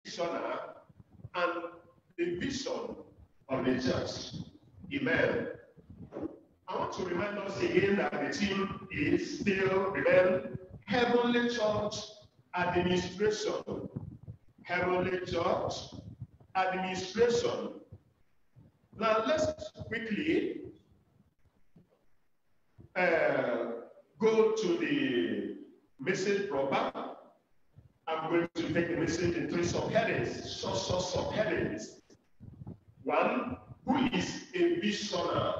visioner and the vision of the church. Amen. I want to remind us again that the theme is still Heavenly Church Administration. Heavenly Church Administration. Now let's quickly go to the message proper. I'm going to take the message in three subheadings, short subheadings. One, who is a visioner?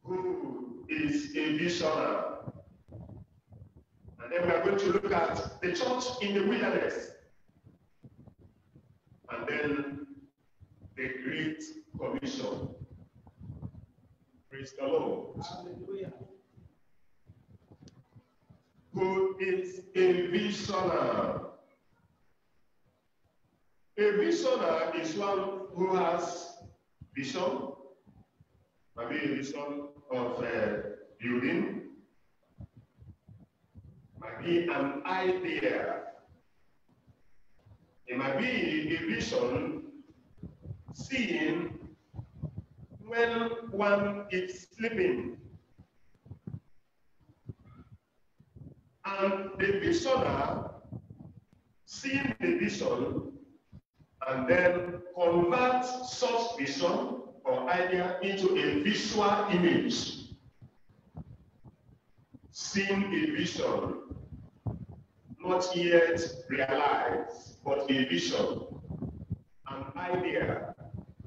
Who is a visioner? And then we are going to look at the church in the wilderness. And then the Great Commission. Praise the Lord. Hallelujah. Who is a visioner? A visioner is one who has vision, maybe a vision of building, might be an idea. It might be a vision seen when one is sleeping. And the visioner seeing the vision and then converts such vision or idea into a visual image. Seeing a vision, not yet realized, but a vision, an idea,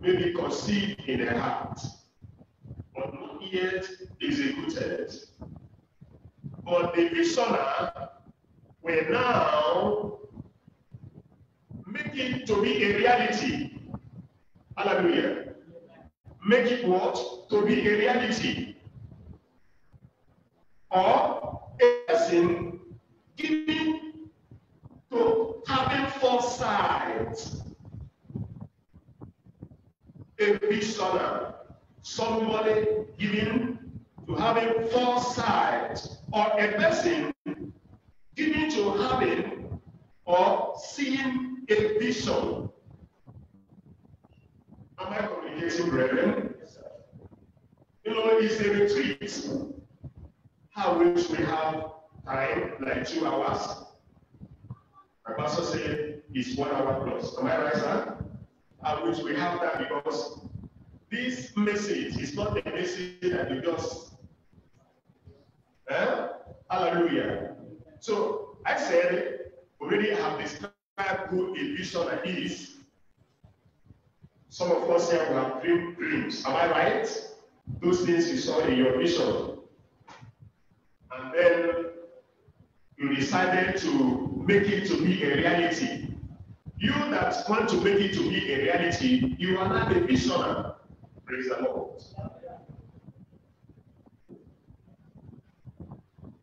maybe conceived in the heart, but not yet executed. But the visioner will now make it to be a reality. Hallelujah. Make it what? To be a reality. Or a person giving to having foresight. A visioner. Somebody giving to having foresight. Or a person giving to having or seeing a vision. Am I communicating, brethren? You know, it's a retreat. How wish we have time, like 2 hours. My pastor said it's 1 hour plus. Am I right, sir? I wish we have that because this message is not a message that you just hallelujah. So I said already I have described who a visioner is. Some of us here will have dreams. Am I right? Those things you saw in your vision. And then you decided to make it to be a reality. You that want to make it to be a reality, you are not a visioner. Praise the Lord.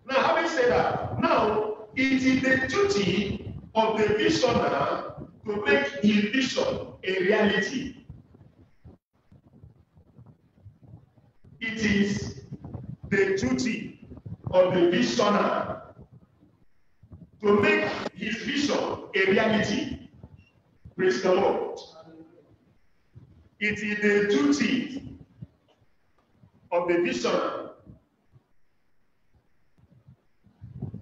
Now, having said that, now it is the duty of the visioner to make his vision a reality. It is the duty of the visioner to make his vision a reality. Praise the Lord. It is the duty of the visioner.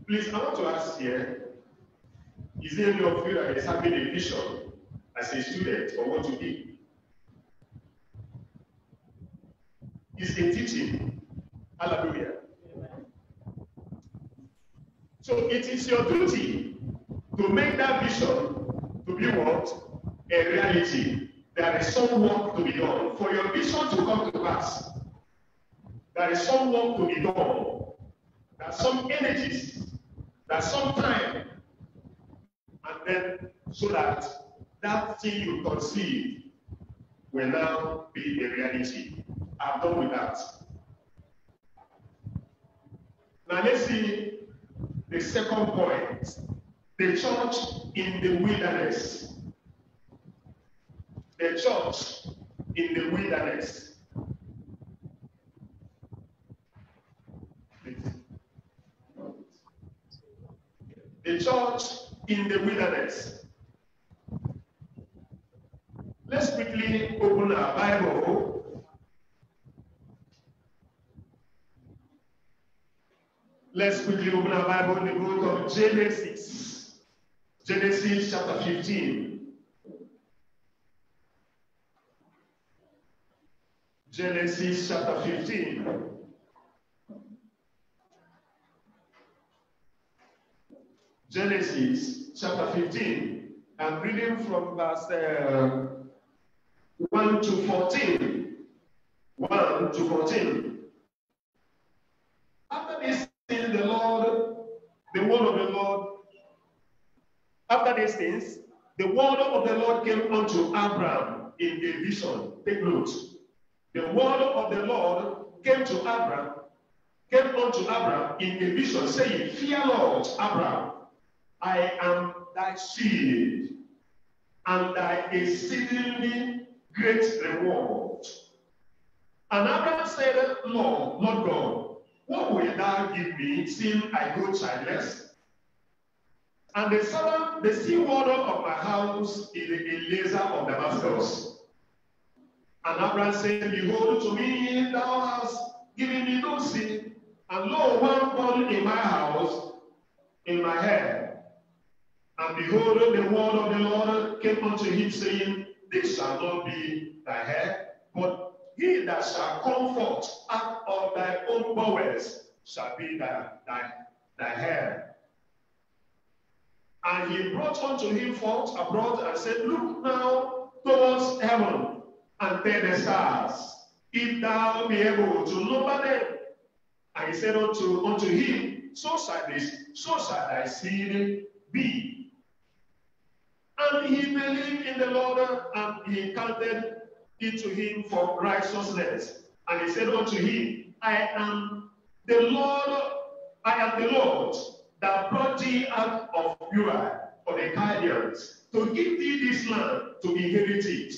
Please, I want to ask here, is there any of you that is having a vision as a student or what to be? It's a teaching. Hallelujah. So it is your duty to make that vision to be what? A reality. There is some work to be done. For your vision to come to pass, there is some work to be done. There are some energies. There's some time, and then so that that thing you conceive will now be a reality. I'm done with that. Now let's see the second point. The church in the wilderness. The church in the wilderness. The church in the wilderness. Let's quickly open our Bible. Let's quickly open our Bible in the book of Genesis. Genesis chapter 15. Genesis chapter 15. Genesis chapter 15. I'm reading from verse 1 to 14. 1 to 14. After this things, the word of the Lord, after these things, the word of the Lord came unto Abraham in a vision. Take note. The word of the Lord came unto Abraham in a vision, saying, Fear Lord, Abraham, I am thy shield, and thy exceedingly great reward. And Abraham said, Lord God, what wilt thou give me, seeing I go childless? And the steward of my house is Eliezer of Damascus. And Abraham said, Behold, to me thou hast given me no seed, and lo, one born in my house, in my head. And behold, the word of the Lord came unto him, saying, This shall not be thy head, but he that shall come forth out of thy own bowels shall be thy head. And he brought unto him forth abroad and said, Look now towards heaven and tell the stars, if thou be able to number them. And he said unto him, So shall thy seed be. And he believed in the Lord, and he counted it to him for righteousness. And he said unto him, I am the Lord that brought thee out of Ur of the Chaldeans, to give thee this land to inherit it.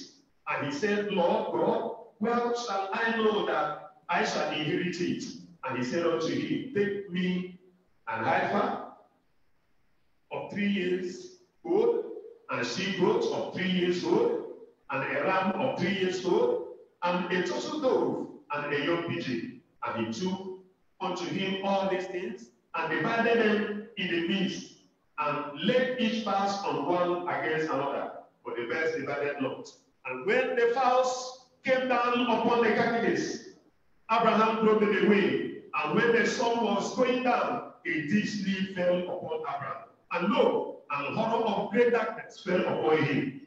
And he said, Lord God, well shall I know that I shall inherit it? And he said unto him, Take me an heifer of 3 years old, and a she-goat of 3 years old, and a ram of 3 years old, and a turtle dove, and a young pigeon. And he took unto him all these things, and divided them in the midst, and laid each pass on one against another. But the birds divided not. And when the fowls came down upon the carcasses, Abraham drove them away. And when the sun was going down, a deep sleep fell upon Abraham. And lo, an horror of great darkness fell upon him.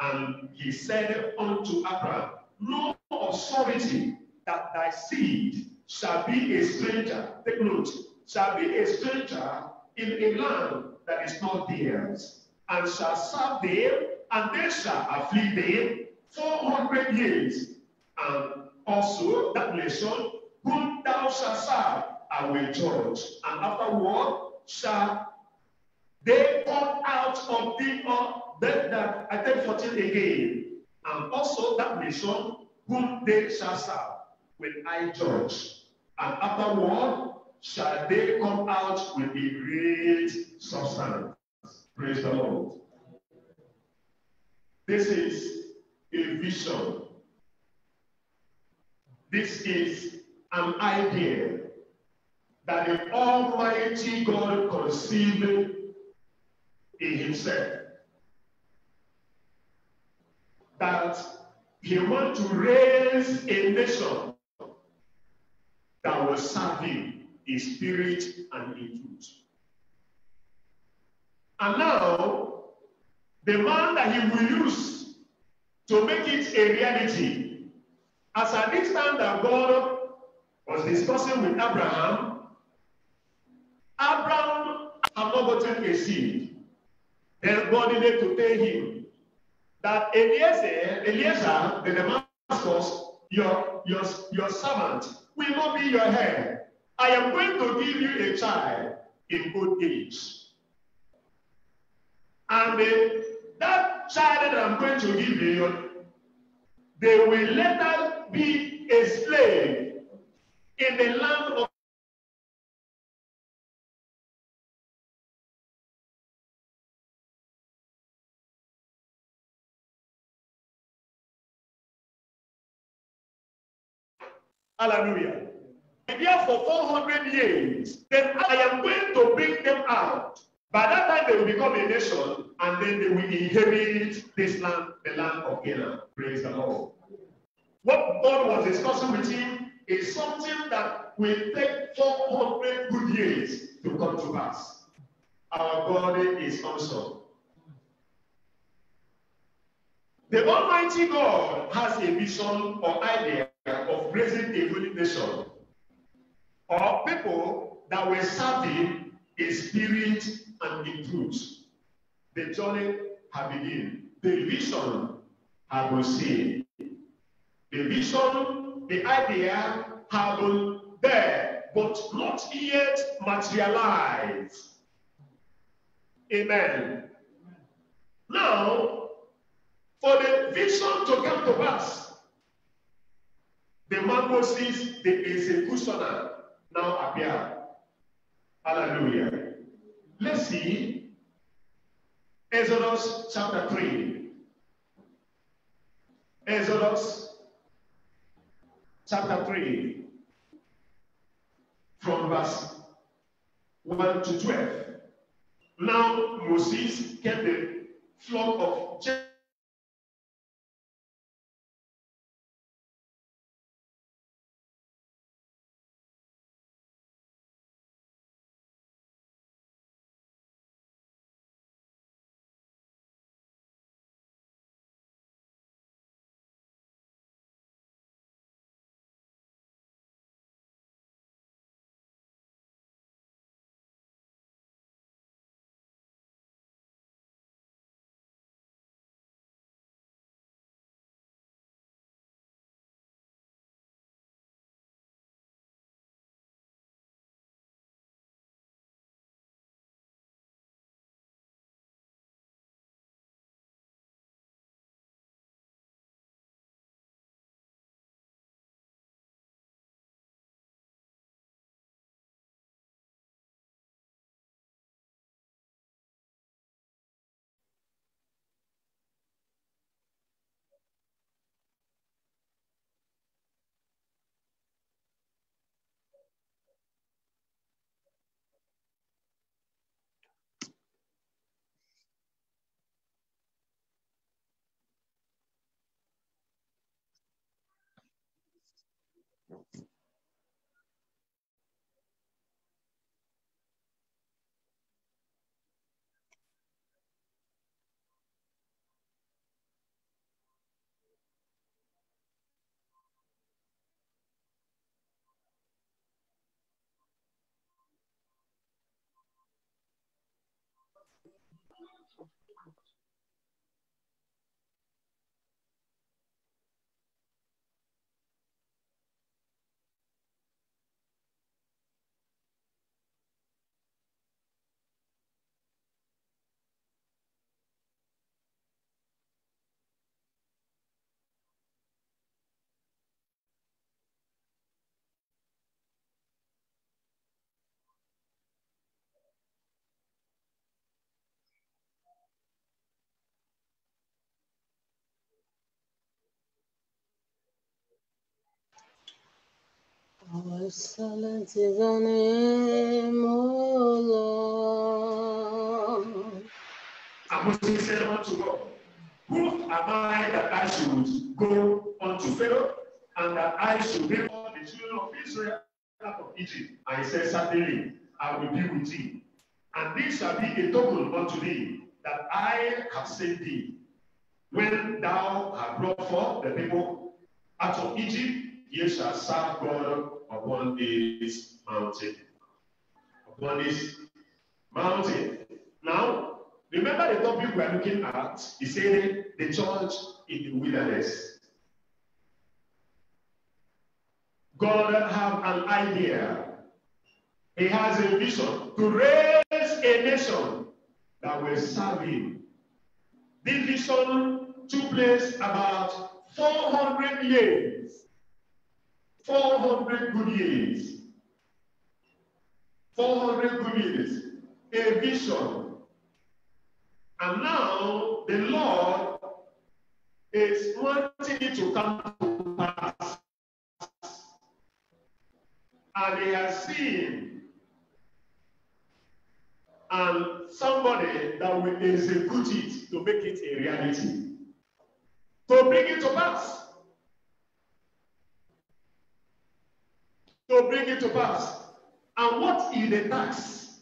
And he said unto Abraham, Know of surety that thy seed shall be a stranger. Take note. Shall be a stranger in a land that is not theirs, and shall serve them, and they shall afflict them 400 years. And also that nation whom thou shalt serve, I will judge. And afterward shall they come out of thee, that I take 14 again. And also that nation whom they shall serve, will I judge. And afterward shall they come out with a great substance. Praise the Lord. This is a vision. This is an idea that the Almighty God conceived in himself. That he wants to raise a nation that will serve him in spirit and in truth. And now, the man that he will use to make it a reality, as at this time that God was discussing with Abraham, Abraham had not gotten a seed. Then God needed to tell him that Eliezer, the Damascus, your servant, will not be your head. I am going to give you a child in old age. And that child that I'm going to give you, they will later be a slave in the land of Hallelujah. There for 400 years, then I am going to bring them out. By that time, they will become a nation, and then they will inherit this land, the land of Canaan. Praise the Lord. What God was discussing with him is something that will take 400 good years to come to pass. Our God is awesome. The Almighty God has a vision or idea of raising a holy nation, or people that will serve him in spirit and in truth. The journey has begun. The vision has been seen. The vision, the idea have been there, but not yet materialized. Amen. Now, for the vision to come to pass, the man Moses, the executioner, now appear. Hallelujah. Let's see Exodus chapter 3. Exodus chapter 3, from verse 1 to 12. Now Moses kept the flock of Jacob. How excellent is the name, O Lord. And Moses said unto God, who am I that I should go unto Pharaoh, and that I should bring all the children of Israel out of Egypt? And he said, certainly, I will be with thee. And this shall be a token unto thee, that I have sent thee. When thou hast brought forth the people out of Egypt, ye shall serve God upon this mountain. Upon this mountain. Now, remember the topic we are looking at. He said the church in the wilderness. God has an idea. He has a vision to raise a nation that will serve him. This vision took place about 400 years. 400 good years. 400 good years. A vision. And now the Lord is wanting it to come to pass. seeing, and somebody that will execute it to make it a reality, to bring it to pass. To bring it to pass. And what is the tax?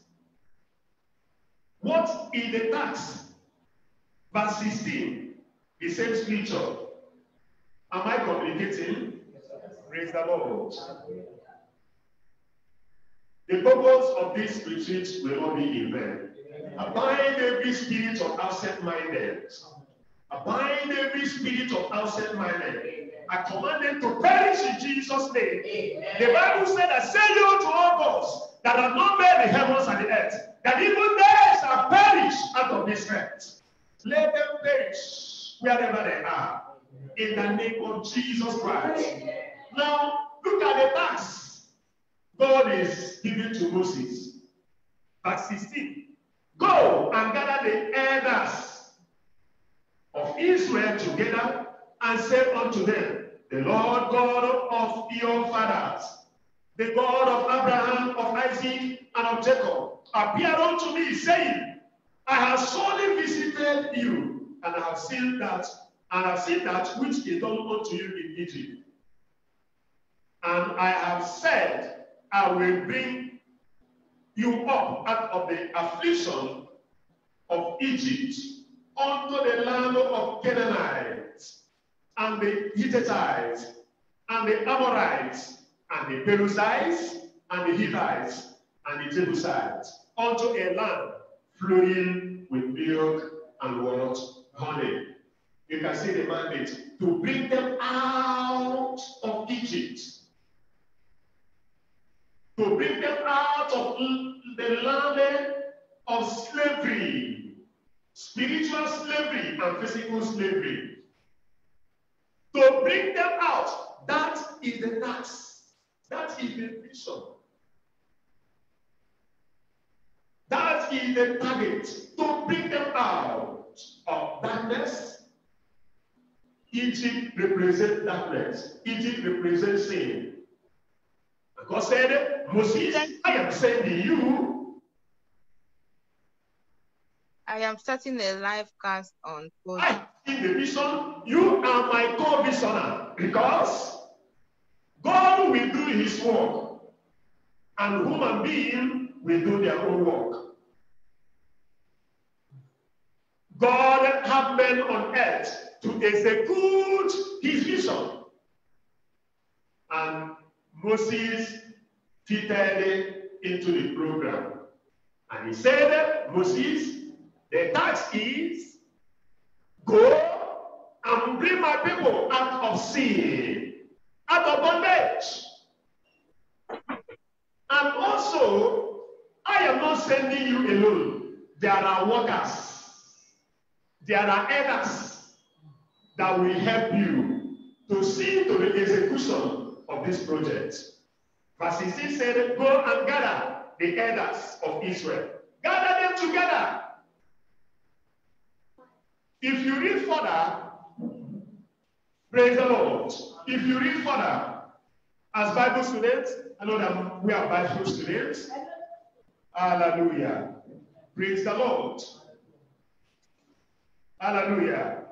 What is the tax? Verse 16, the same scripture. Am I communicating? Praise the Lord. The purpose of this retreat will not be in vain. Abind every spirit of absent-minded. Abind every spirit of absent-minded. I command them to perish in Jesus' name. Amen. The Bible said, I say you to all gods that have not made the heavens and the earth, that even they shall perish out of this earth. Let them perish wherever they are. In the name of Jesus Christ. Amen. Now, look at the tax God is giving to Moses. Verse 16. Go and gather the elders of Israel together and say unto them, the Lord God of your fathers, the God of Abraham, of Isaac, and of Jacob, appeared unto me, saying, I have sorely visited you, and I have seen that, which is done unto you in Egypt. And I have said, I will bring you up out of the affliction of Egypt unto the land of Canaanites, and the Hittites, and the Amorites, and the Perizzites, and the Hittites, and the Jebusites, unto a land flowing with milk and what? Honey. You can see the mandate to bring them out of Egypt. To bring them out of the land of slavery, spiritual slavery and physical slavery. To bring them out, that is the task. That is the vision. That is the target. To bring them out of darkness. Egypt represents darkness. Egypt represents sin. And God said, Moses, I am sending you. I am starting a live cast on post. I see the vision. You are my co-visioner, because God will do his work and human beings will do their own work. God have men on earth to execute his vision. And Moses fitted into the program. And he said, Moses, the task is, go and bring my people out of sin, out of bondage. And also, I am not sending you alone. There are workers. There are others that will help you to see to the execution of this project. Verse 16 said, go and gather the elders of Israel. Gather them together. If you read further, praise the Lord. If you read further, as Bible students, I know that we are Bible students. Hallelujah. Praise the Lord. Hallelujah.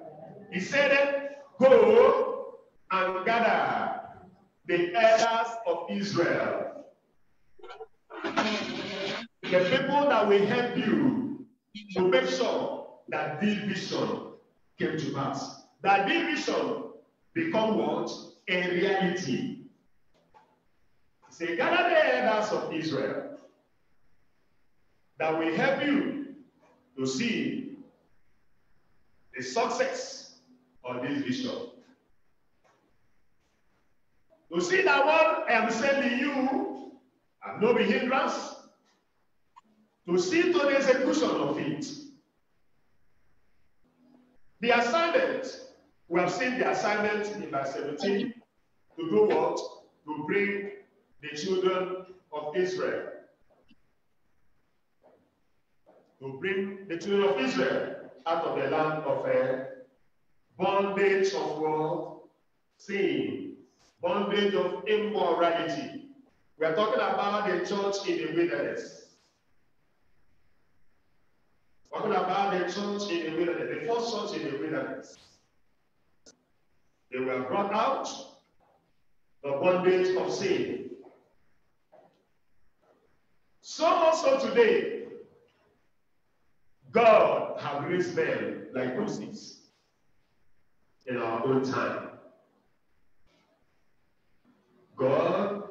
He said, go and gather the elders of Israel. The people that will help you to make sure that this vision came to pass. That this vision become what? A reality. Say, gather the elders of Israel that will help you to see the success of this vision. To see that what I am sending you and no be hindrance, to see to the execution of it. The assignment, we have seen the assignment in verse 17, to do what? To bring the children of Israel. To bring the children of Israel out of the land of bondage of what? Sin, bondage of immorality, We are talking about the church in the wilderness. Talking about the church in the wilderness, the first church in the wilderness. They were brought out the bondage of sin. So also today, God has raised men like Moses in our own time. God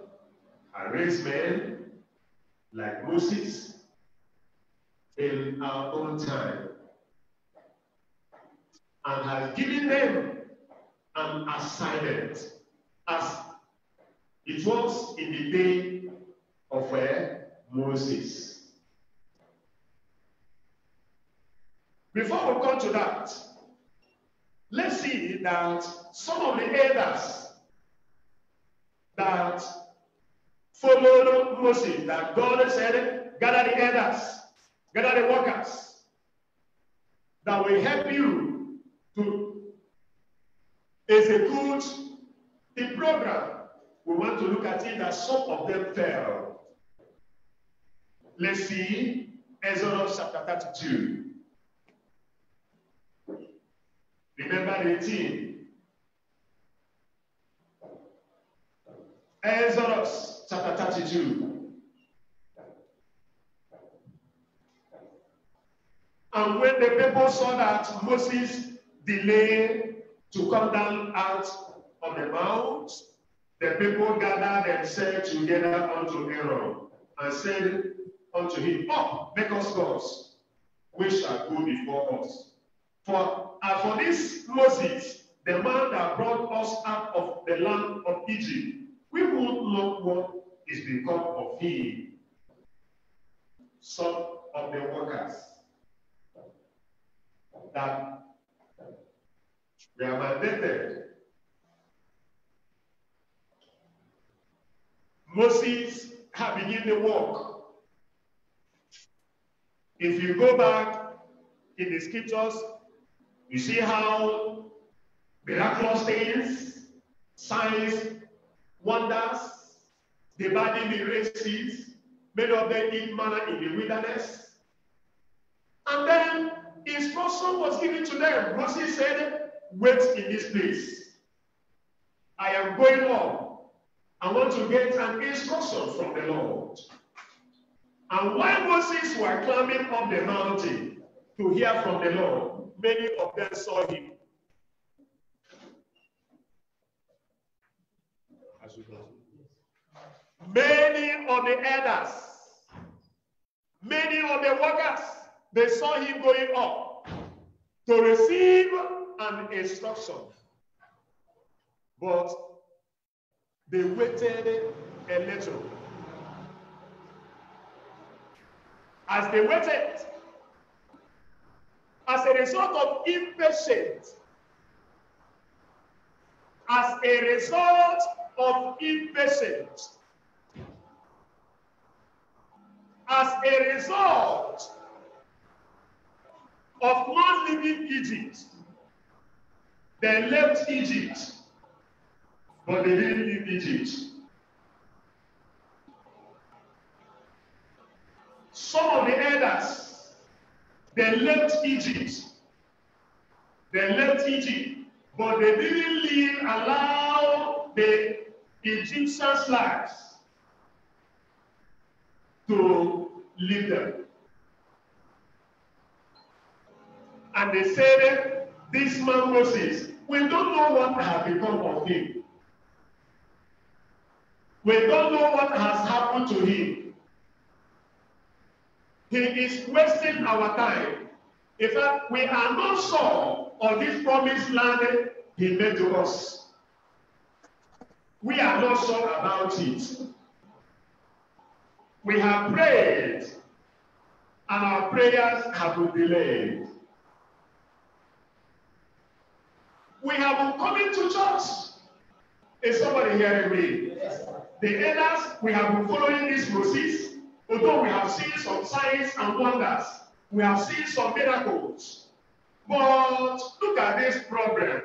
has raised men like Moses in our own time and has given them an assignment as it was in the day of Moses. Before we come to that, let's see that some of the elders that followed Moses, that God said, gather the elders, gather the workers, that will help you to execute the program. We want to look at it that some of them fell. Let's see Exodus chapter 32. Remember the theme. Exodus chapter 32. And when the people saw that Moses delayed to come down out of the mount, the people gathered themselves together unto Aaron and said unto him, "Up, make us gods, which shall go before us. For this Moses, the man that brought us out of the land of Egypt, we won't know what is become of him." Some of the workers that they are mandated. Moses had begun the work. If you go back in the scriptures, you see how miraculous things, signs, wonders, the body be raised, many of them eat manna in the wilderness. And then instruction was given to them. Moses said, "Wait in this place. I am going on. I want to get an instruction from the Lord." And while Moses were climbing up the mountain to hear from the Lord, many of them saw him. Many of the elders, many of the workers, they saw him going up to receive an instruction. But they waited a little. As they waited, as a result of impatience, as a result of impatience, as a result of not leaving Egypt, they left Egypt, but they didn't leave Egypt. Some of the elders, they left Egypt. They left Egypt, but they didn't allow the Egyptians' lives to leave them. And they said, "This man Moses, we don't know what has become of him. We don't know what has happened to him. He is wasting our time. In fact, we are not sure of this promised land he made to us. We are not sure about it. We have prayed, and our prayers have been delayed. We have been coming to church." Is somebody hearing me? Yes. The elders, we have been following this Moses. Although we have seen some signs and wonders, we have seen some miracles. But look at this problem.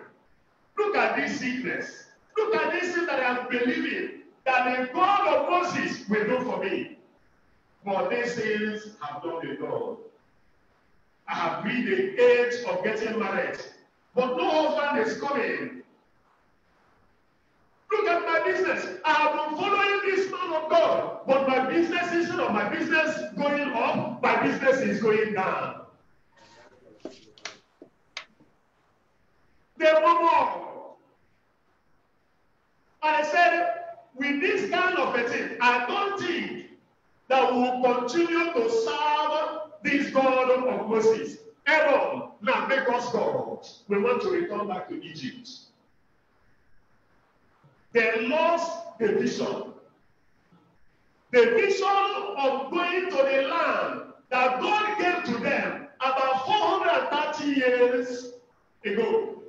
Look at this sickness. Look at this thing that I am believing. that the God of Moses will do for me. But these things have not been done. I have reached the age of getting married, but no husband is coming. Look at my business. I have been following this man of God, but my business, instead of my business going up, my business is going down. They want more. And I said, with this kind of a thing, I don't think that we will continue to serve this God of Moses. Aaron, now make us God. We want to return back to Egypt. They lost the vision. The vision of going to the land that God gave to them about 430 years ago.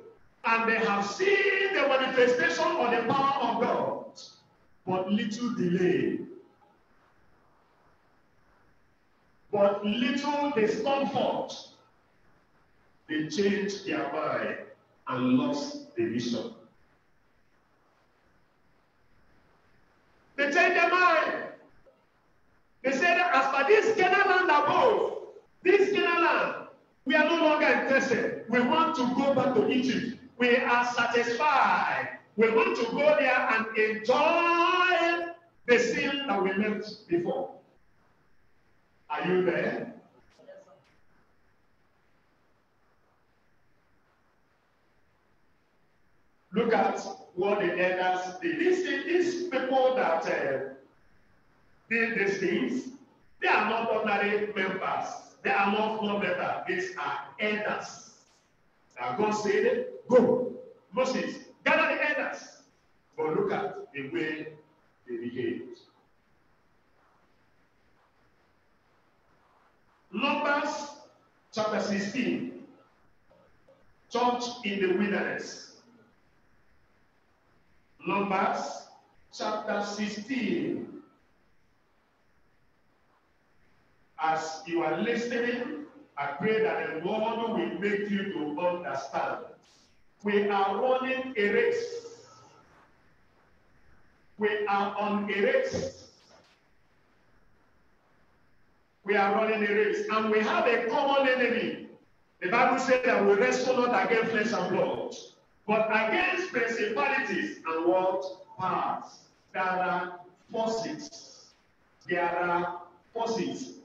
And they have seen the manifestation of the power of God. But little delay. But little discomfort. They changed their mind and lost the vision. They changed their mind. They said, as for this Canaan land above, this Canaan land, we are no longer interested. We want to go back to Egypt. We are satisfied. We want to go there and enjoy the sin that we left before. Are you there? Look at what the elders did. These people that did these things, they are not ordinary members. They are not members. These are elders. Now God said, go. Moses, gather the elders. But look at the way they behaved. Numbers chapter 16. Church in the wilderness. Numbers chapter 16. As you are listening, I pray that the Lord will make you to understand. We are running a race. We are on a race. We are running a race. And we have a common enemy. The Bible says that we wrestle not against flesh and blood, but against principalities and what? Powers. There are forces. There are forces.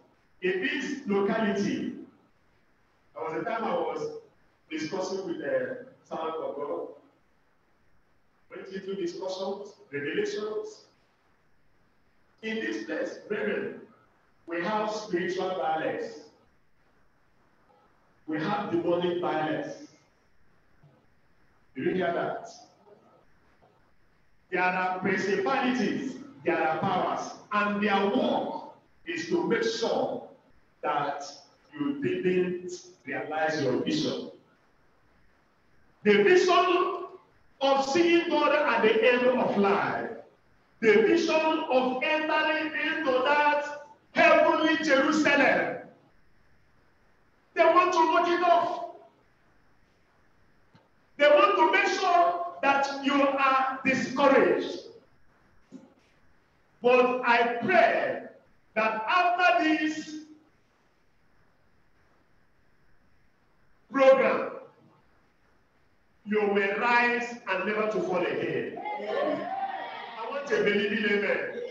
In this locality, there was a time I was discussing with the servant of God. Went into discussions, revelations. In this place, brethren, we have spiritual violence. We have demonic violence. Did you hear that? There are principalities, there are powers, and their work is to make sure that you didn't realize your vision. The vision of seeing God at the end of life. The vision of entering into that heavenly Jerusalem. They want to knock it off. They want to make sure that you are discouraged. But I pray that after this program, you will rise and never to fall again. I want to believe in amen.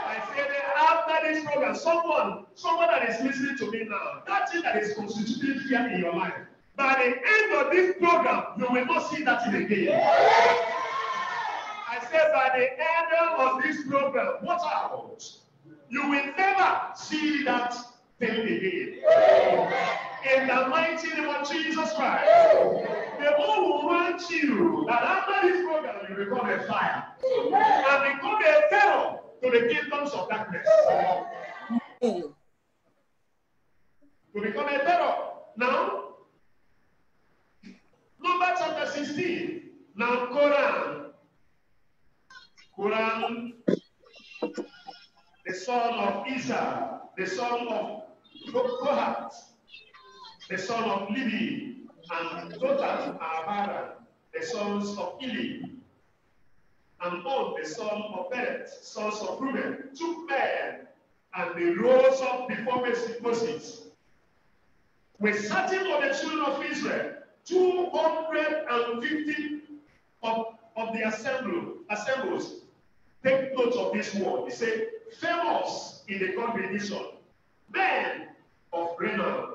I say that after this program, someone that is listening to me now, that thing that is constituted here in your life, by the end of this program, you will not see that thing again. I said by the end of this program, watch out. You will never see that thing again. In the mighty name of Jesus Christ, the Lord will want you that after this program you become a fire and become a terror to the kingdoms of darkness. To become a terror. Now, Numbers chapter 16. Now, Quran, the son of Isa, the son of Kohat, the son of Levi, and Dotan and Abiram, the sons of Eli. and On, the son of Perez, sons of Reuben, took men, and they rose up before Moses, with certain of the children of Israel, 250 of the assemblies. Take note of this word. He said, famous in the congregation, men of renown.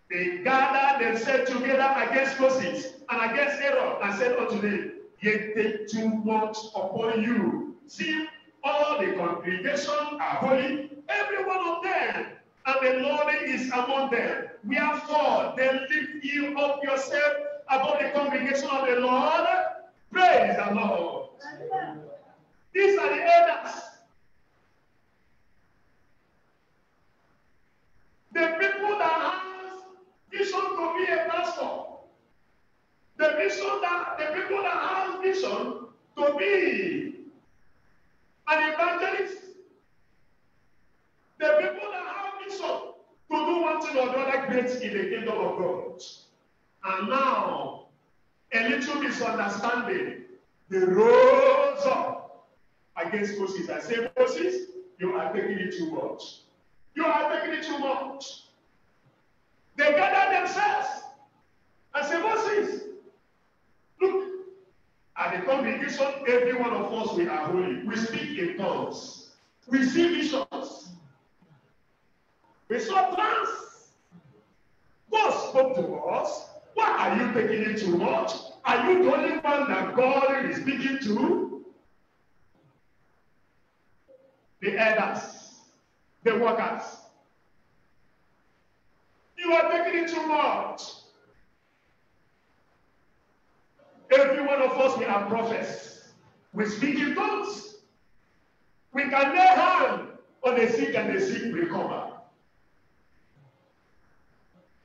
They gathered themselves together against Moses and against Aaron and said unto them, Ye take too much upon you. See, all the congregation are holy, every one of them, and the Lord is among them. Wherefore, then lift you up yourself above the congregation of the Lord. Praise the Lord. These are the elders. The people that have vision to be a pastor. The people that have vision to be an evangelist. The people that have vision to do one thing or the other great in the kingdom of God. And now, a little misunderstanding. They rose up against Moses and said, Moses, you are taking it too much. You are taking it too much. They gathered themselves and said, Moses, look, at the congregation, every one of us, we are holy. We speak in tongues. We see visions. We saw trance. God spoke to us. Why are you taking it too much? Are you the only one that God is speaking to? The elders, the workers. You are taking it too much. Every one of us, we are prophets. We speak in tongues. We can lay hand on the sick and the sick recover.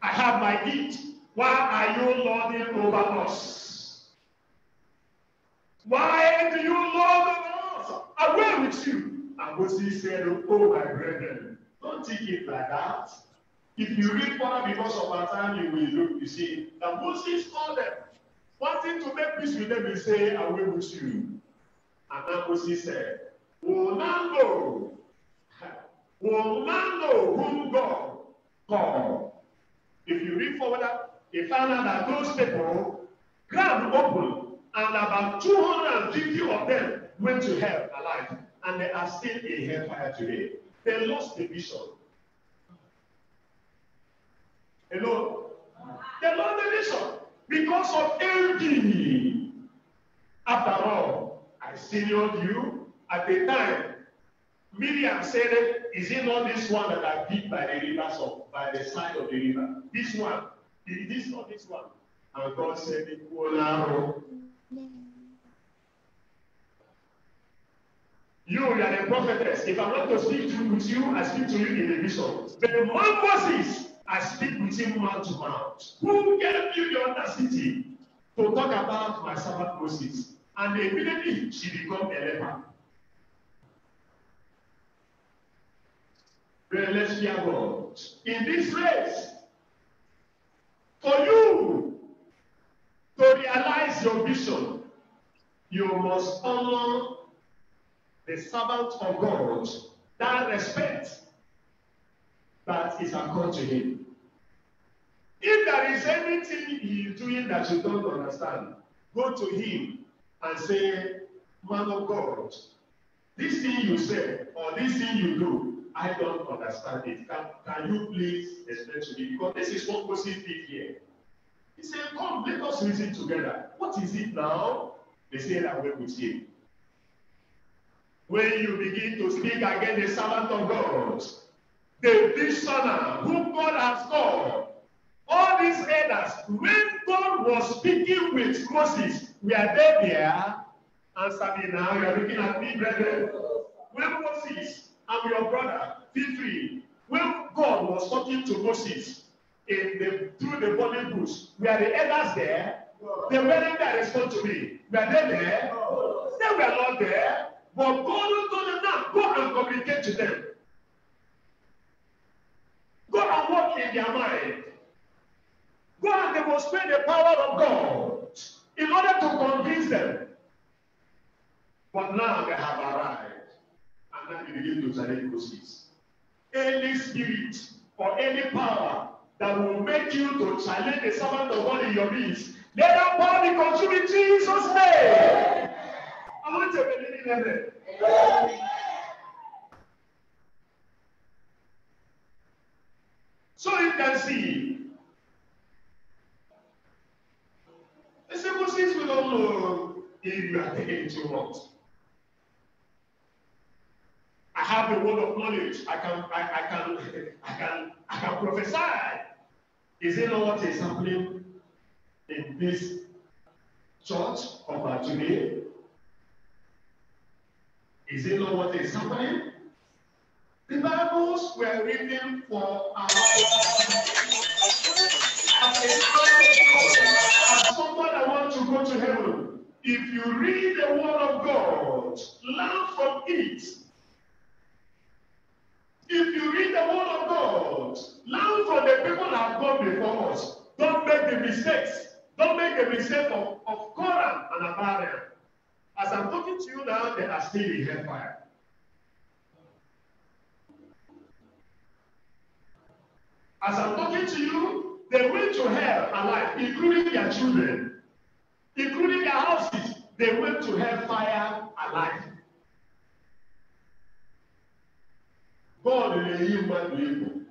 I have my gift. Why are you lording over us? Why do you lord over us? Away with you. And Moses said, oh, my brethren, don't take it like that. If you read further because of our time, you will look, you see, that Moses called them, wanting to make peace with them, he said, away with you. And then Moses said, will not know whom God called. If you read forward, you find out that those people, ground open, and about 250 of them went to hell alive. And they are still in hellfire today. They lost the vision. Hello? They lost the vision because of envy. After all, I seniored you at the time. Miriam said, is it not this one that I did by the rivers by the side of the river? This one. Is this not this one? And God said, you are the prophetess. If I want to speak with you, I speak to you in a vision. But the man Moses, I speak with him mouth to mouth. Who gave you the audacity to talk about my servant Moses? And immediately she became a leper. Well, let's fear God. In this race, for you to realize your vision, you must honor the servant of God, that respect that is according to him. If there is anything he is doing that you don't understand, go to him and say, man of God, this thing you say or this thing you do, I don't understand it. Can you please explain to me? Because this is what Moses did here. He said, come, let us reason together. What is it now? They said, I will with him. When you begin to speak against the servant of God, the visioner whom God has called, all these elders, when God was speaking with Moses, were they there? Answer me now, you are looking at me, brethren. When Moses, I'm your brother, feel free. When God was talking to Moses through the burning bush, were the elders there? They weren't there, respond to me. Were they there? They were not there. But God told them now, go and communicate to them. Go and work in their mind. Go and demonstrate the power of God in order to convince them. But now they have arrived. And now you begin to challenge Moses. Any spirit or any power that will make you to challenge the servant of God in your midst, let that power be consumed in Jesus' name. I want to believe in it. So you can see, the say Moses, we don't know if you are taking too much. I have the word of knowledge. I can prophesy. Is it not what is happening in this church of today? Is it not what is happening? The Bibles were written for our as someone that wants to go to heaven. If you read the word of God, learn from it. If you read the word of God, learn from the people that have gone before us. Don't make the mistakes. Don't make the mistake of Korah and Abiram. As I'm talking to you now, they are still in hellfire. As I'm talking to you, they went to hell alive, including their children, including their houses. They went to hellfire alive. God is a human being.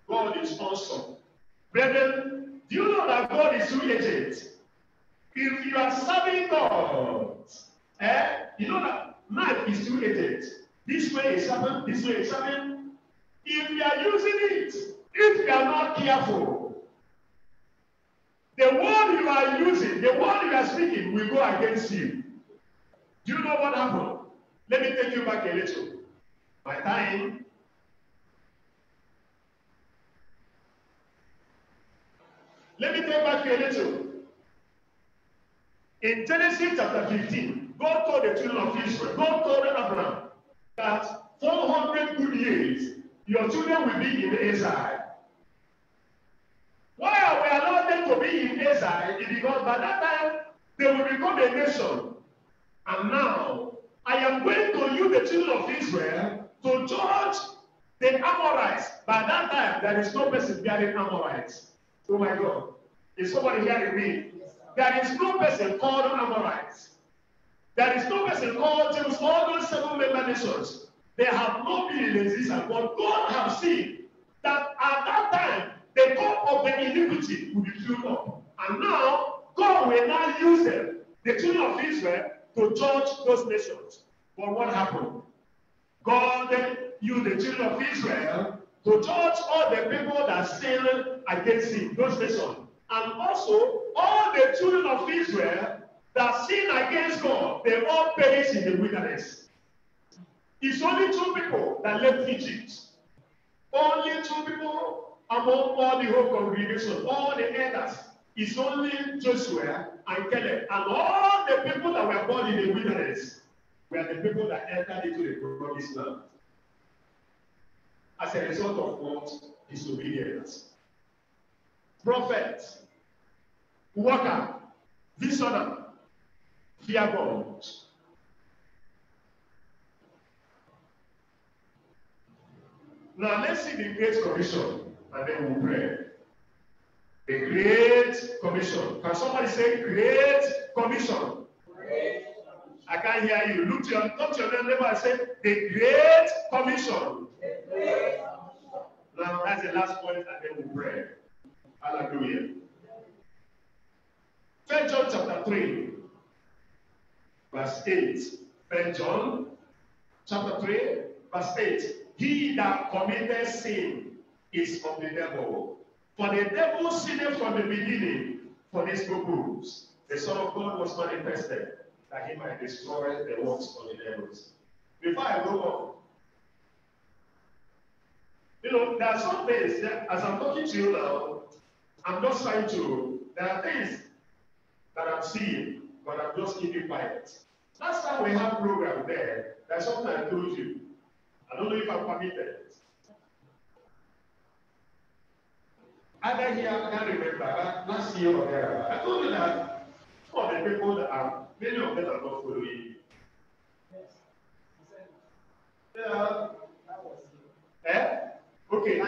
God is awesome. Brethren, do you know that God is through agents? If you are serving God, you know that life is through agents. This way is happening, this way is happening. If you are using it, if you are not careful, the word you are using, the word you are speaking will go against you. Do you know what happened? Let me take you back a little. My time. Let me take back a little. In Genesis chapter 15, God told the children of Israel, God told Abraham that 400 good years, your children will be in exile. Why are we allowed them to be in exile? It's because by that time, they will become a nation. And now, I am going to use the children of Israel to judge the Amorites. By that time, there is no person bearing Amorites. Oh my God. Is somebody hearing me? There is no person called Amorites. There is no person called Jews. All those 7 member nations, they have not been in existence. But God has seen that at that time, the cup of the iniquity will be filled up. And now, God will now use them, the children of Israel, to judge those nations. But what happened? God used the children of Israel to judge all the people that sinned against him, those nations. And also, all the children of Israel that sin against God, they all perish in the wilderness. It's only 2 people that left Egypt. Only 2 people among all the whole congregation, all the elders. It's only Joshua and Caleb. And all the people that were born in the wilderness were the people that entered into the promised land. As a result of what? Disobedience. Prophet, worker, visionary, fear God. Now let's see the Great Commission, and then we'll pray. The Great Commission. Can somebody say Great Commission? Great. I can't hear you. Look to your neighbor and say the Great Commission. The Great. Now that's the last point, and then we'll pray. Hallelujah. 1 John chapter 3, verse 8. 1 John chapter 3, verse 8. He that committed sin is of the devil. For the devil sinned from the beginning. For this purpose, the Son of God was manifested, that he might destroy the works of the devils. Before I go on, there are some things that, as I'm talking to you now, I'm just trying to, there are things that I'm seeing, but I'm just keeping quiet. Last time we had a program there, there's something I told you. I don't know if I'm permitted. Either here, I can't remember, last year or there, I told you that some of the people that are, many of them are not following. Okay.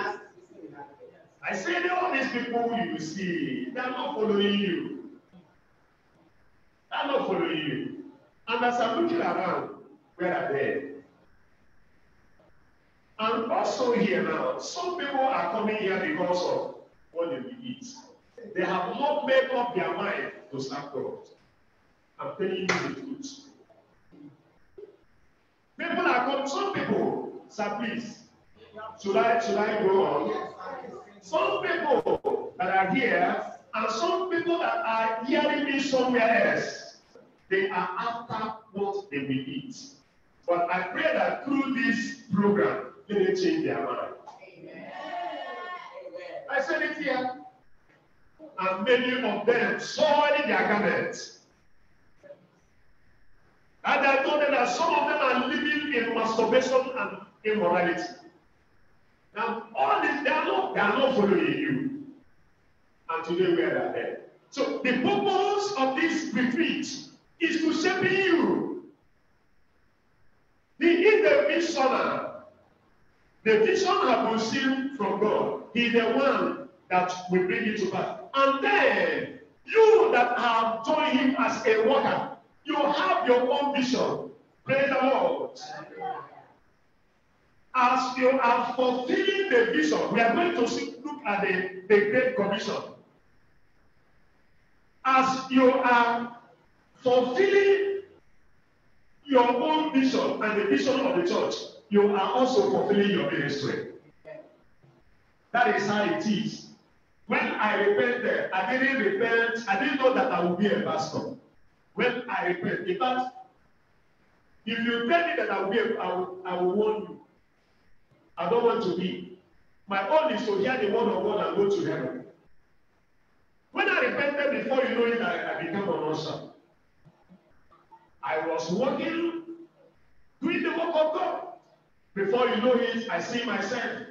I said all these people you see, they are not following you. They are not following you. And as I'm looking around, where are they? And also here now, some people are coming here because of what they will eat. They have not made up their mind to serve God. I'm telling you the truth. People are coming, some people, sir, please. Should I go on? Some people that are here and some people that are hearing me somewhere else, they are after what they will eat. But I pray that through this program, they will change their mind. Amen. I said it here. And many of them soiled their garments. And I told them that some of them are living in masturbation and immorality. Now, all this, they are not following you. And today we are there. So the purpose of this retreat is to shape you. He is the visioner. The vision has been seen from God. He is the one that will bring it to pass. And then, you that have joined him as a worker, you have your own vision. Praise the Lord. As you are fulfilling the vision, we are going to look at the Great Commission. As you are fulfilling your own vision and the vision of the church, you are also fulfilling your ministry. That is how it is. When I repented, I didn't repent. I didn't know that I would be a pastor. When I repent, in fact, if you tell me that I will warn you. I don't want to be. My own is to hear the word of God and go to heaven. When I repented, before you know it, I became an usher. I was working, doing the work of God. Before you know it, I see myself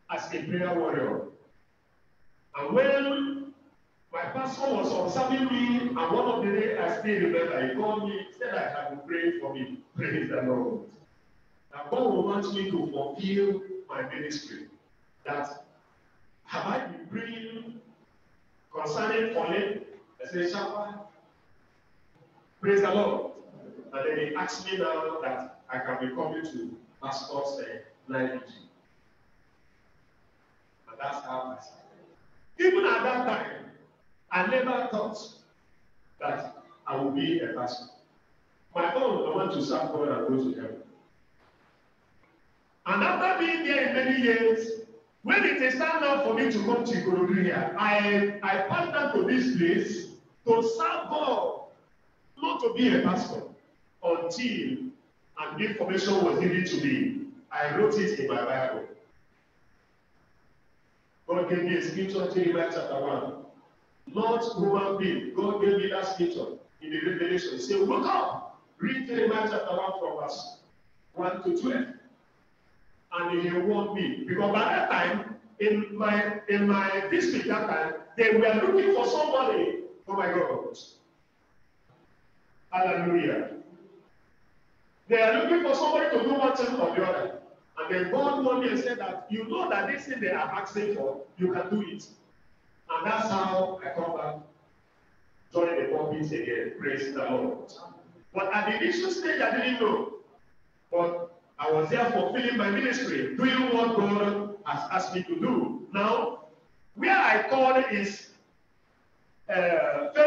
as a prayer warrior. And when my pastor was observing me, and one of the days I still remember, he called me, said I would pray for me. Praise the Lord. That God will want me to fulfill my ministry. That have I been praying concerning falling? I say, Shapa. Praise the Lord. And then he asked me now that I can be coming to pastor's life. And that's how I started. Even at that time, I never thought that I would be a pastor. My own, I want to serve God and go to heaven. And after being there in many years, when it is time now for me to come to Ikorodu here, I passed down to this place to serve God, not to be a pastor, until an information was given to me. I wrote it in my Bible. God gave me a scripture, Jeremiah chapter 1. Not human being. God gave me that scripture in the Revelation. He said, look up. Read Jeremiah chapter 1 from verse 1 to 12. And he warned me. Because by that time, in my district that time, they were looking for somebody. Oh my God. Hallelujah. They are looking for somebody to do one thing or the other. And then God warned me and said that you know that this thing they are asking for, you can do it. And that's how I come back, join the pulpit again. Praise the Lord. But at the initial stage, I didn't know. But I was there fulfilling my ministry, doing what God has asked me to do. Now, where I call is 1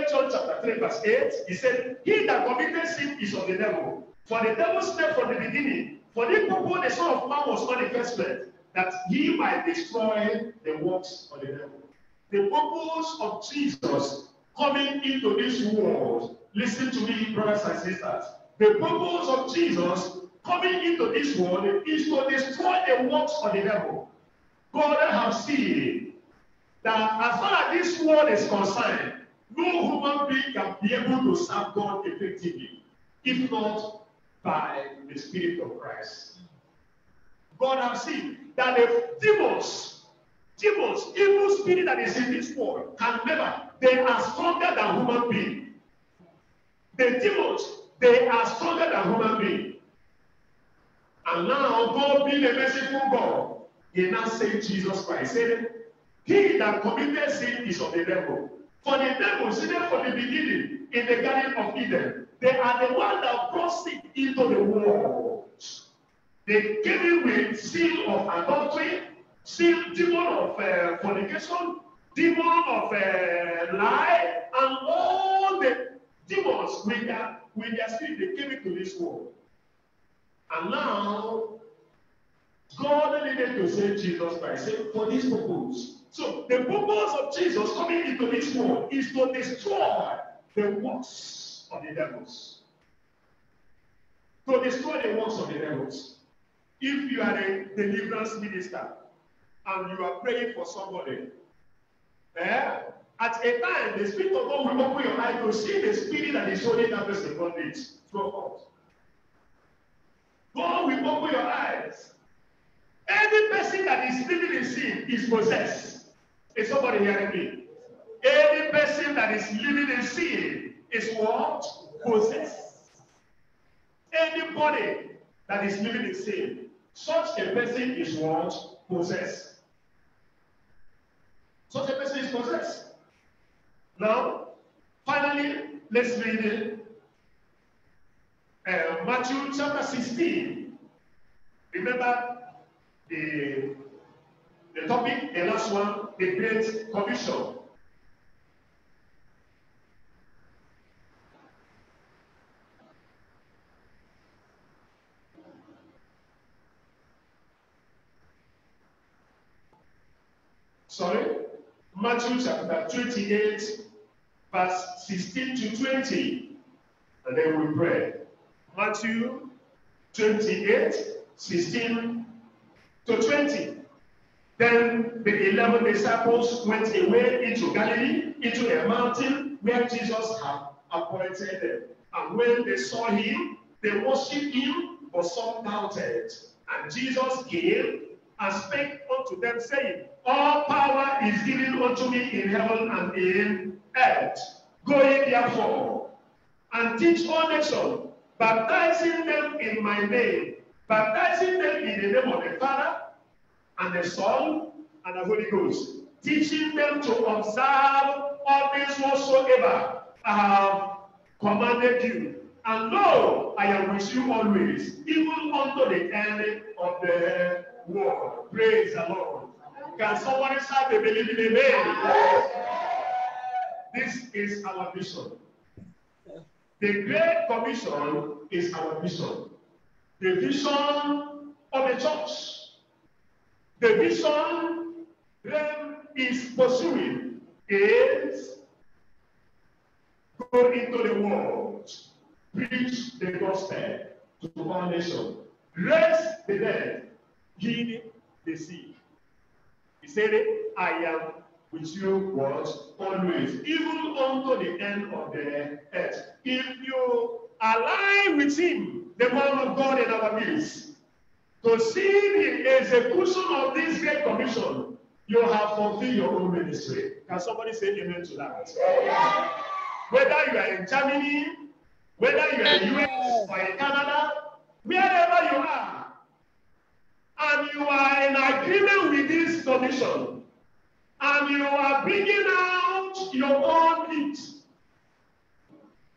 John chapter 3, verse 8. He said, he that committed sin is of the devil. For the devil said from the beginning, for the purpose the Son of Man was manifested, that he might destroy the works of the devil. The purpose of Jesus coming into this world, listen to me, brothers and sisters. The purpose of Jesus coming into this world is to destroy the works of the devil. God has seen that as far as this world is concerned, no human being can be able to serve God effectively, if not by the Spirit of Christ. God has seen that the demons, evil spirit that is in this world, can never, they are stronger than human beings. The demons, They are stronger than human beings. And now God being a merciful God, he now sent Jesus Christ, saying, he that committed sin is of the devil. For the devil, since from the beginning, in the Garden of Eden, they are the one that brought sin into the world. They came in with sin of adultery, sin, demon of fornication, demon of lie, and all the demons with their spirit, they came into this world. And now, God needed to send Jesus Christ, say, for this purpose. So, the purpose of Jesus coming into this world is to destroy the works of the devils. To destroy the works of the devils. If you are a deliverance minister and you are praying for somebody, at a time, the Spirit of God will open your eye to see the spirit that is holding that person bondage. Go out. God will open your eyes. Any person that is living in sin is possessed. Is somebody hearing me? Any person that is living in sin is what? Possessed. Anybody that is living in sin, such a person is what? Possessed. Such a person is possessed. Now, finally, let's read it. Matthew chapter 16. Remember the topic, the last one, the Great Commission. Sorry? Matthew chapter 28, verse 16 to 20. And then we pray. Matthew 28, 16 to 20. Then the 11 disciples went away into Galilee, into a mountain where Jesus had appointed them. And when they saw him, they worshipped him, but some doubted. And Jesus came and spake unto them, saying, all power is given unto me in heaven and in earth. Go ye therefore, and teach all nations, baptizing them in my name, baptizing them in the name of the Father, and the Son, and the Holy Ghost, teaching them to observe all things whatsoever I have commanded you. And lo, I am with you always, even unto the end of the world. Praise the Lord. Can someone shout a believing amen? This is our vision. The Great Commission is our vision. The vision of the church. The vision Rem is pursuing is go into the world, preach the gospel to all nations, raise the dead, heal the sick. He said, I am with you what? Always, even unto the end of the earth. If you align with him, the man of God in our midst, to see the execution of this Great Commission, you have fulfilled your own ministry. Can somebody say amen to that? Whether you are in Germany, whether you are in the US or in Canada, wherever you are, and you are in agreement with this commission, and you are bringing out your own needs,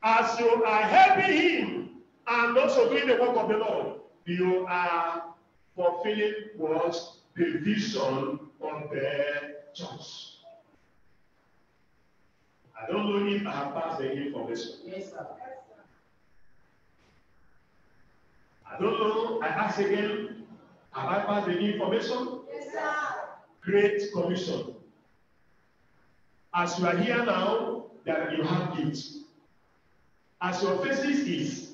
as you are helping him and also doing the work of the Lord, you are fulfilling what? The vision of the church. I don't know if I have passed the information. Yes, sir. I don't know. I ask again, have I passed the information? Yes, sir. Great Commission. As you are here now, that you have gifts. As your faces is,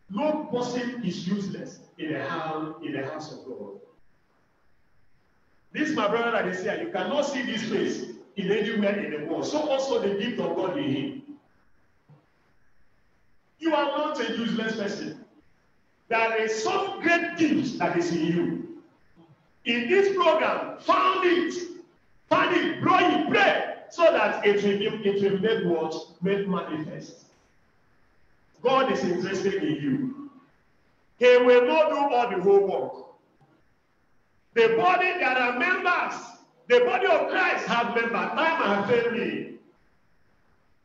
no person is useless in the house of God. This, my brother, that is here, you cannot see this face in anywhere in the world. So also the gift of God in him. You are not a useless person. There is some great gift that is in you. In this program, found it, blow it, pray, so that it will make what? Make manifest. God is interested in you. He will not do all the whole work. The body, there are members. The body of Christ has members. Time has failed me.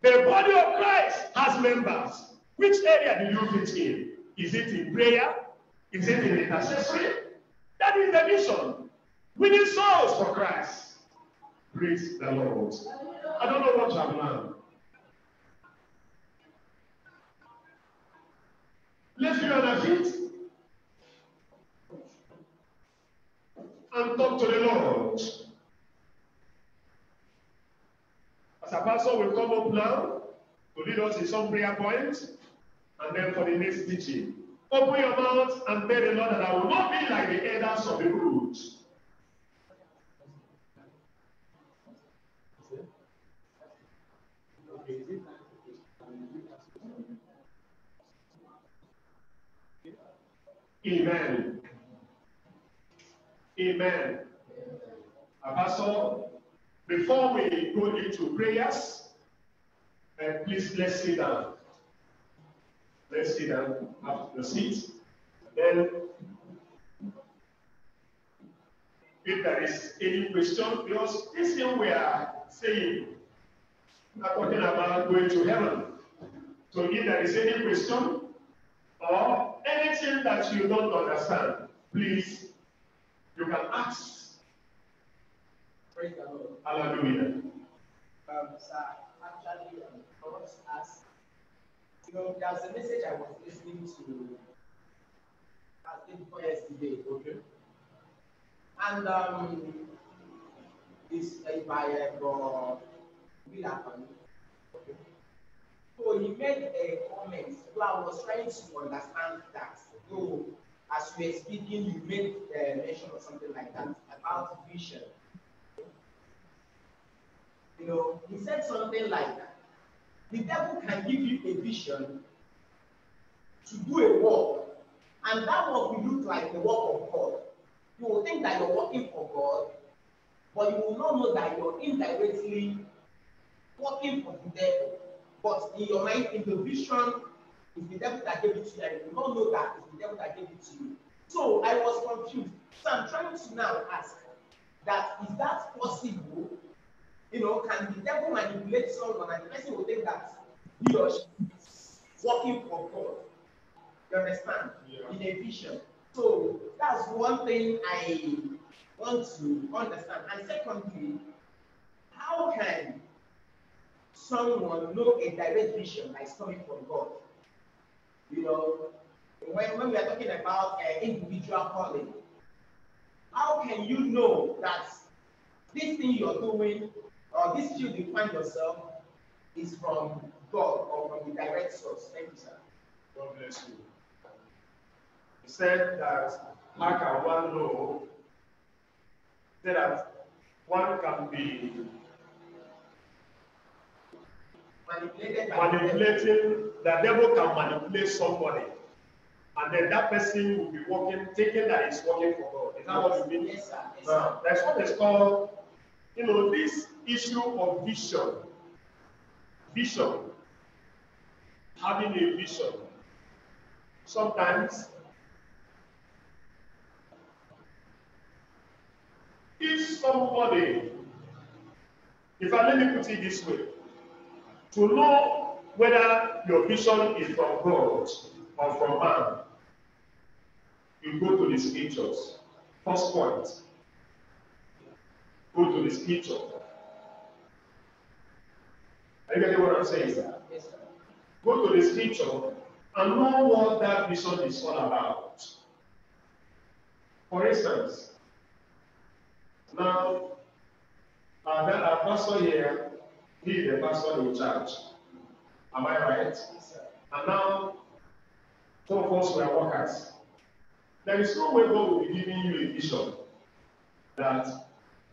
The body of Christ has members. Which area do you fit in? Is it in prayer? Is it in intercessory? That is the mission. Winning souls for Christ. Praise the Lord. I don't know what you have learned. Let's be on our feet and talk to the Lord. As a pastor will come up now to lead us in some prayer points, and then for the next teaching. Open your mouth and tell the Lord that I will not be like the elders of the root. Amen. Amen. Pastor, before we go into prayers, please let's sit down. Let's sit down, have the seat. Then, if there is any question, because this thing we are saying, we are talking about going to heaven. So if there is any question or anything that you don't understand, please, you can ask. Praise the Lord. Hallelujah. Sir, actually, I want to ask, there's a message I was listening to, I think before yesterday, okay? And it's by Bill Akpan. Okay. So he made a comment, so I was trying to understand that. So as you were speaking, you made a mention or something like that about vision. He said something like, the devil can give you a vision to do a work, and that work will look like the work of God. You will think that you're working for God, but you will not know that you're indirectly working for the devil. But in your mind, in the vision, it's the devil that gave it to you, and you will not know that it's the devil that gave it to you. So I was confused. So I'm trying to now ask that, is that possible? Can the devil manipulate someone and the person will think that he or she is working for God? You understand? Yeah. In a vision. So that's one thing I want to understand. And secondly, how can someone know a direct vision that is coming from God? When we are talking about individual calling, how can you know that this thing you're doing or this field you find yourself is from God or from the direct source? Thank you, sir. God bless you. He said that how can one know? He said that one can be manipulating, the devil can manipulate somebody, and then that person will be working, thinking that he's working for God. Is that what you mean? Yes, sir. Yes, sir. That's what is called, this issue of vision. Vision. Having a vision. Sometimes, let me put it this way, to know whether your vision is from God or from man, you go to the scriptures. First point, go to the scripture. Are you getting what I'm saying? Yes, sir. Go to the scripture and know what that vision is all about. For instance, now, our pastor here, he is the pastor in charge. Am I right? Yes, sir. And now, some of us were workers. There is no way God will be giving you a vision that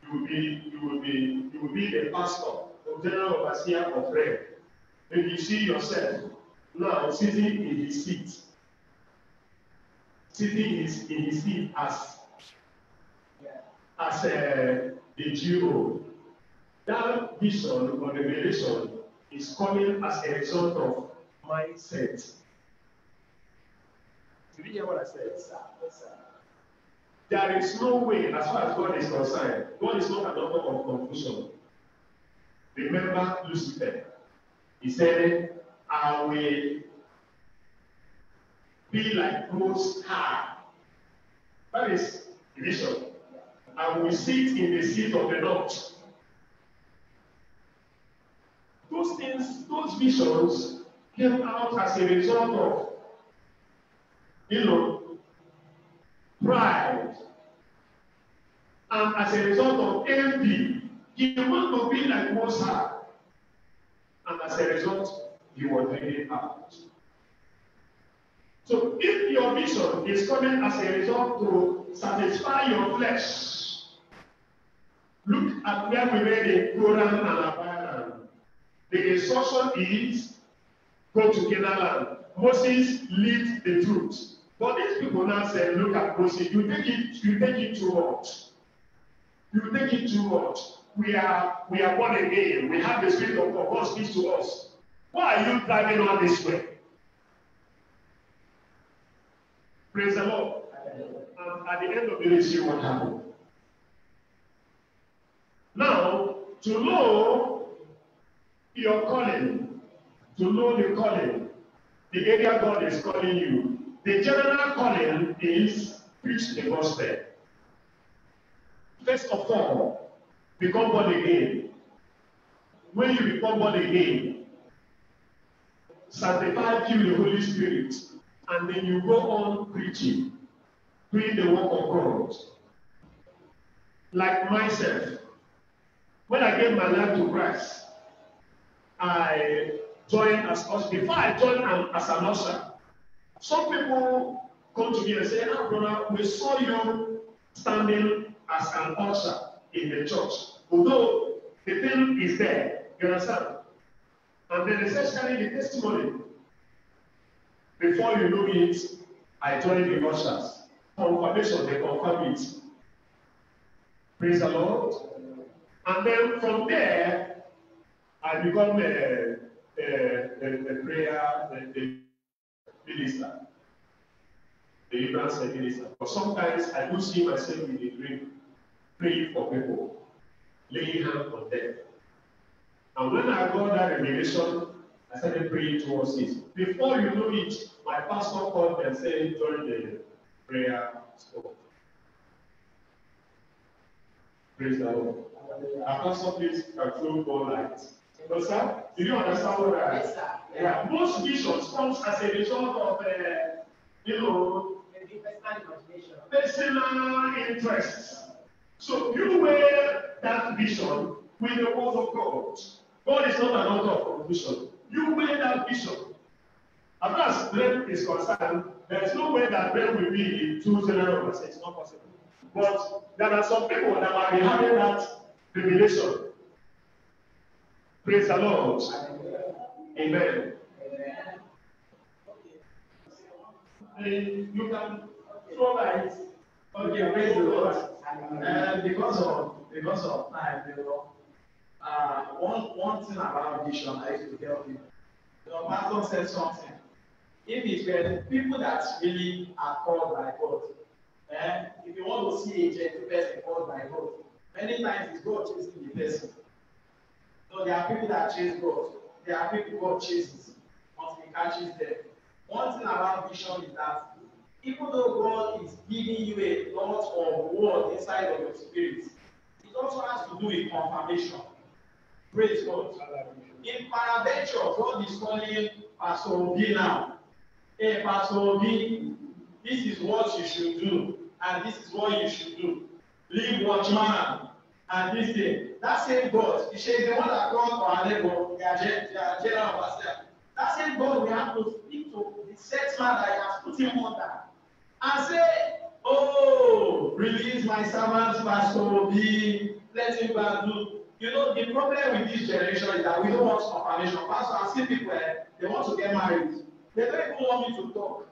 you will be the pastor or general overseer of prayer. If you see yourself now sitting in his seat, as the GO, that vision or revelation is coming as a result of mindset. Did you hear what I said? Yes, sir. Yes, sir. There is no way, as far as God is concerned, God is not an author of confusion. Remember Lucifer. He said, I will be like Most High. That is vision. I will sit in the seat of the north. Those things, those visions came out as a result of, pride. And as a result of envy, he wanted to be like Most High. And as a result, he was driven out. So if your vision is coming as a result to satisfy your flesh, look at where we read in Quran and Abiram. The instruction is, go to Canaan land. Moses leads the truth. But these people now say, look at Moses, you take it too much. You take it too much. We are born again. We have the Spirit of God. God speaks to us. Why are you driving on this way? Praise the Lord. And at the end of the day, see what happened. Now, to know your calling, to know the calling, the area God is calling you, the general calling is preach the gospel. First of all, become born again. When you become born again, sanctify you the Holy Spirit, and then you go on preaching, doing the work of God. Like myself, when I gave my life to Christ, I joined as usher. Before I joined as an usher, some people come to me and say, brother, we saw you standing as an usher in the church. Although the thing is there, you understand? And then essentially the testimony. Before you know it, I joined the ushers. Confirmation, they confirm it. Praise the Lord. And then from there, I become a prayer minister. The deliverance minister. But sometimes I do see myself in the dream, praying for people, laying hands on them. And when I got that revelation, I started praying towards it. Before you know it, my pastor called me and said, join the prayer school. Praise the Lord. Apostle, please control more light. No, sir? Did you understand what I Yes, sir. Yeah. Most visions comes as a result of, personal interests. So you wear that vision with the word of God. God is not an author of confusion. You wear that vision. As far as brain is concerned, there is no way that brain will be in 2 general overseas. It's not possible. But there are some people that might be having that revelation. Praise the Lord. Amen. You can throw light. Okay, praise the Lord. Because of time, one thing about vision I used to tell people. Pastor said something. If it's where people that really are called by God, if you want to see a gentle person called by God, many times it's God chasing the person. So there are people that chase God. There are people God chases until He catches them. One thing about vision is that even though God is giving you a lot of word inside of your spirit, it also has to do with confirmation. Praise God. In Paraventure, God is calling Pastor Obi now. Hey, Pastor Obi, this is what you should do, and this is what you should do. Leave watchman, and this thing. That same God, the one that called for our neighbor, their general overseer. That same God, we have to speak to the sex man that He has put him under, and say, oh, release my servant, Pastor Obi, let him go and do. You know, the problem with this generation is that we don't want confirmation. Pastor, I see people, they want to get married. They don't even want me to talk.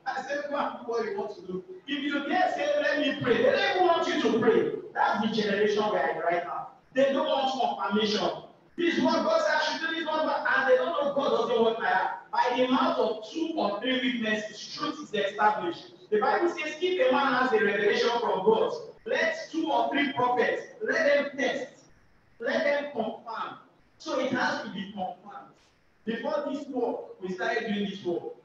I said, go and do what you want to do. If you dare say, let me pray, they don't even want you to pray. That's the generation we are in right now. They don't want confirmation. This is what God said I should do, this one, and they don't know God doesn't work like that. By the mouth of 2 or 3 witnesses, truth is established. The Bible says, if a man has a revelation from God, let 2 or 3 prophets, let them test, let them confirm. So it has to be confirmed. Before this work, we started doing this work.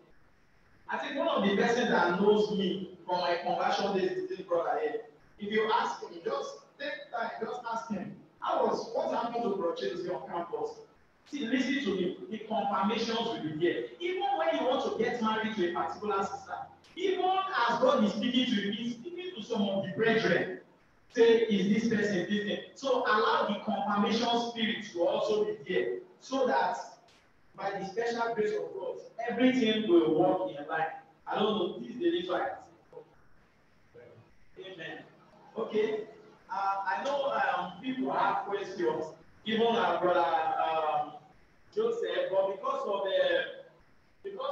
I think one of the persons that knows me from my conversion days is this brother here. If you ask him, just take time, just ask him, what happened to Brochesi on campus? See, listen to me, the confirmations will be there. Even when you want to get married to a particular sister, even as God is speaking to you, he's speaking to some of the brethren. Say, is this person, this thing? So allow the confirmation spirit to also be there, so that by the special grace of God, everything will work in life. I don't know, this is the little I can say. Amen. Okay. I know people have questions, even our brother Joseph, but because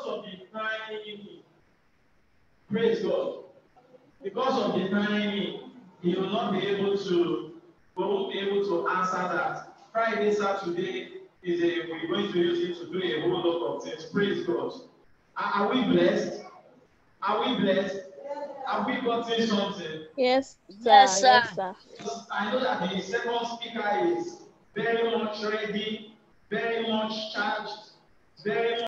of the time, praise God. Because of the time, he will not be able to. We won't be able to answer that. Friday, Saturday we're going to use it to do a whole lot of things. Praise God. Are we blessed? Are we blessed? Have we gotten something? Yes, sir. Yes, sir. Yes, sir. I know that the second speaker is very much ready, very much charged, very much